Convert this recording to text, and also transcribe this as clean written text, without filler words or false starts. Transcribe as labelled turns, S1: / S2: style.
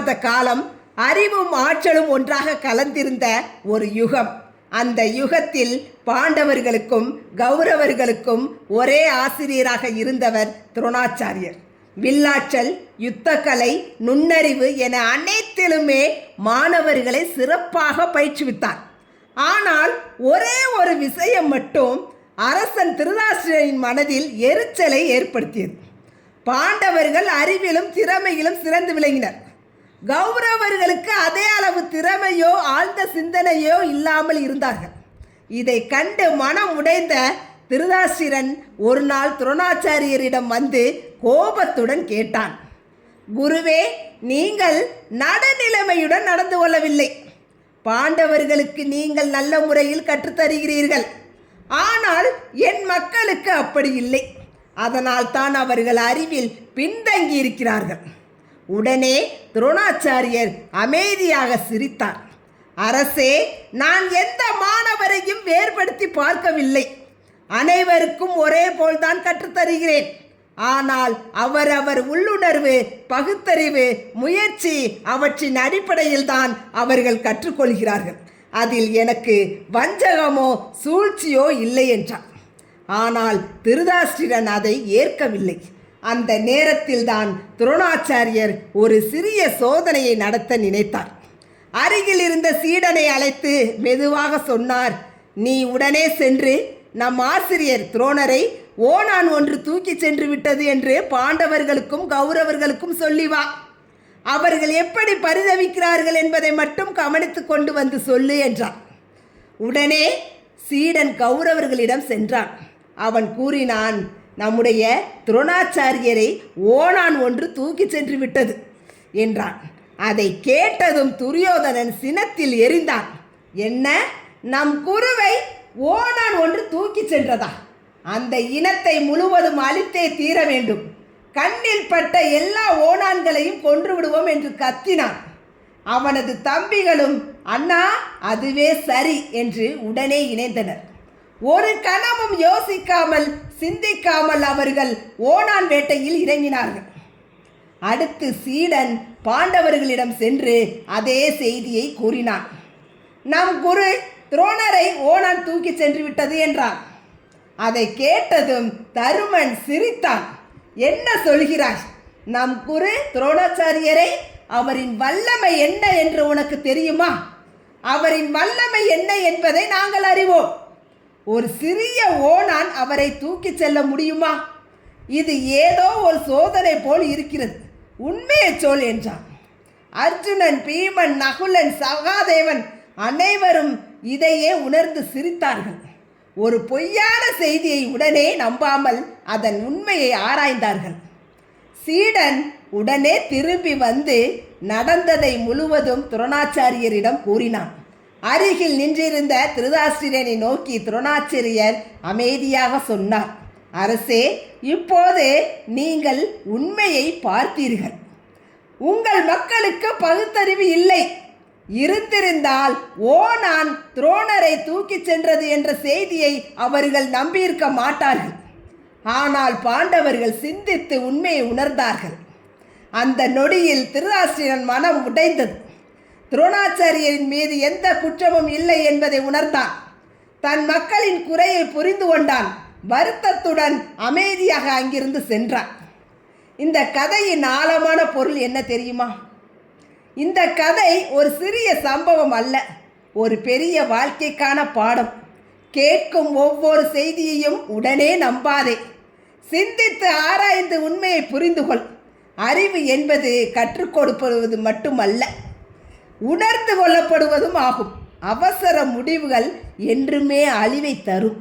S1: இல்லாத காலம், அறிவும் ஆற்றலும் ஒன்றாக கலந்திருந்த ஒரு யுகம். அந்த யுகத்தில் பாண்டவர்களுக்கும் கௌரவர்களுக்கும் ஒரே ஆசிரியராக இருந்தவர் துரோணாச்சாரியர். வில்லாற்றல், யுத்தக்கலை, நுண்ணறிவு என அனைத்திலுமே மாணவர்களை சிறப்பாக பயிற்றுவித்தார். ஆனால் ஒரே ஒரு விஷயம் மட்டும் அரசன் திருதராஷ்டிரனின் மனதில் எரிச்சலை ஏற்படுத்தியது. பாண்டவர்கள் அறிவிலும் திறமையிலும் சிறந்து விளங்கினர். கௌரவர்களுக்கு அதே அளவு திறமையோ ஆழ்ந்த சிந்தனையோ இல்லாமல் இருந்தார்கள். இதை கண்டு மனம் உடைந்த திருதராஷ்டிரன் ஒரு நாள் துரோணாச்சாரியரிடம் வந்து கோபத்துடன் கேட்டான். குருவே, நீங்கள் நடுநிலைமையுடன் நடந்து கொள்ளவில்லை. பாண்டவர்களுக்கு நீங்கள் நல்ல முறையில் கற்றுத்தருகிறீர்கள். ஆனால் என் மக்களுக்கு அப்படி இல்லை. அதனால் தான் அவர்கள் அறிவில் பின்தங்கி இருக்கிறார்கள். உடனே துரோணாச்சாரியர் அமைதியாக சிரித்தார். அரசே, நான் எந்த மாணவரையும் வேறுபடுத்தி பார்க்கவில்லை. அனைவருக்கும் ஒரே போல்தான் கற்றுத்தருகிறேன். ஆனால் அவரவர் உள்ளுணர்வு, பகுத்தறிவு, முயற்சி அவற்றின் அடிப்படையில் தான் அவர்கள் கற்றுக்கொள்கிறார்கள். அதில் எனக்கு வஞ்சகமோ சூழ்ச்சியோ இல்லை என்றார். ஆனால் திருதராஷ்டிரன் அதை ஏற்கவில்லை. அந்த நேரத்தில் தான் துரோணாச்சாரியர் ஒரு சிறிய சோதனையை நடத்த நினைத்தார். அருகில் இருந்த சீடனை அழைத்து மெதுவாக சொன்னார், நீ உடனே சென்று நம் ஆசிரியர் துரோணரை ஓணான் ஒன்று தூக்கி சென்று விட்டது என்று பாண்டவர்களுக்கும் கௌரவர்களுக்கும் சொல்லி வா. அவர்கள் எப்படி பரிதவிக்கிறார்கள் என்பதை மட்டும் கவனித்து கொண்டு வந்து சொல்லு என்றார். உடனே சீடன் கௌரவர்களிடம் சென்றான். அவன் கூறினான், நம்முடைய துரோணாச்சாரியரை ஓணான் ஒன்று தூக்கி சென்று விட்டது என்றான். அதை கேட்டதும் துரியோதனன் சினத்தில் எரிந்தான். என்ன, நம் குருவை ஓணான் ஒன்று தூக்கி சென்றதா? அந்த இனத்தை முழுவதும் அழித்தே தீர வேண்டும். கண்ணில் பட்ட எல்லா ஓணான்களையும் கொன்று விடுவோம் என்று கத்தினான். அவனது தம்பிகளும் அண்ணா அதுவே சரி என்று உடனே இணைந்தனர். ஒரு கணமும் யோசிக்காமல் சிந்திக்காமல் அவர்கள் ஓணான் வேட்டையில் இறங்கினார்கள். அடுத்து சீடன் பாண்டவர்களிடம் சென்று அதே செய்தியை கூறினான். நம் குரு துரோணரை ஓணான் தூக்கி சென்று விட்டது என்றான். அதை கேட்டதும் தருமன் சிரித்தான். என்ன சொல்கிறாய்? நம் குரு துரோணாச்சாரியரை அவரின் வல்லமை என்ன என்று உனக்கு தெரியுமா? அவரின் வல்லமை என்ன என்பதை நாங்கள் அறிவோம். ஒரு சிறிய ஓணான் அவரை தூக்கி செல்ல முடியுமா? இது ஏதோ ஒரு சோதனை போல் இருக்கிறது. உண்மையை சொல் என்றான். அர்ஜுனன், பீமன், நகுலன், சகாதேவன் அனைவரும் இதையே உணர்ந்து சிரித்தார்கள். ஒரு பொய்யான செய்தியை உடனே நம்பாமல் அதன் உண்மையை ஆராய்ந்தார்கள். சீடன் உடனே திரும்பி வந்து நடந்ததை முழுவதும் துரோணாச்சாரியரிடம் கூறினான். அருகில் நின்றிருந்த திருதராஷ்டிரனை நோக்கி துரோணாச்சாரியர் அமைதியாக சொன்னார், அரசே, இப்போது நீங்கள் உண்மையை பார்த்தீர்கள். உங்கள் மக்களுக்கு பகுத்தறிவு இல்லை. இருந்திருந்தால் ஓணான் துரோணரை தூக்கி சென்றது என்ற செய்தியை அவர்கள் நம்பியிருக்க மாட்டார்கள். ஆனால் பாண்டவர்கள் சிந்தித்து உண்மையை உணர்ந்தார்கள். அந்த நொடியில் திருதராஷ்டிரன் மனம் உடைந்தது. துரோணாச்சாரியரின் மீது எந்த குற்றமும் இல்லை என்பதை உணர்ந்தான். தன் மக்களின் குறையை புரிந்து கொண்டான். வருத்தத்துடன் அமைதியாக அங்கிருந்து சென்றான். இந்த கதையின் ஆழமான பொருள் என்ன தெரியுமா? இந்த கதை ஒரு சிறிய சம்பவம் அல்ல, ஒரு பெரிய வாழ்க்கைக்கான பாடம். கேட்கும் ஒவ்வொரு செய்தியையும் உடனே நம்பாதே. சிந்தித்து ஆராய்ந்து உண்மையை புரிந்து கொள். அறிவு என்பது கற்றுக் கொடுப்பது மட்டுமல்ல, உணர்ந்து கொள்ளப்படுவதும் ஆகும். அவசர முடிவுகள் என்றுமே அழிவை தரும்.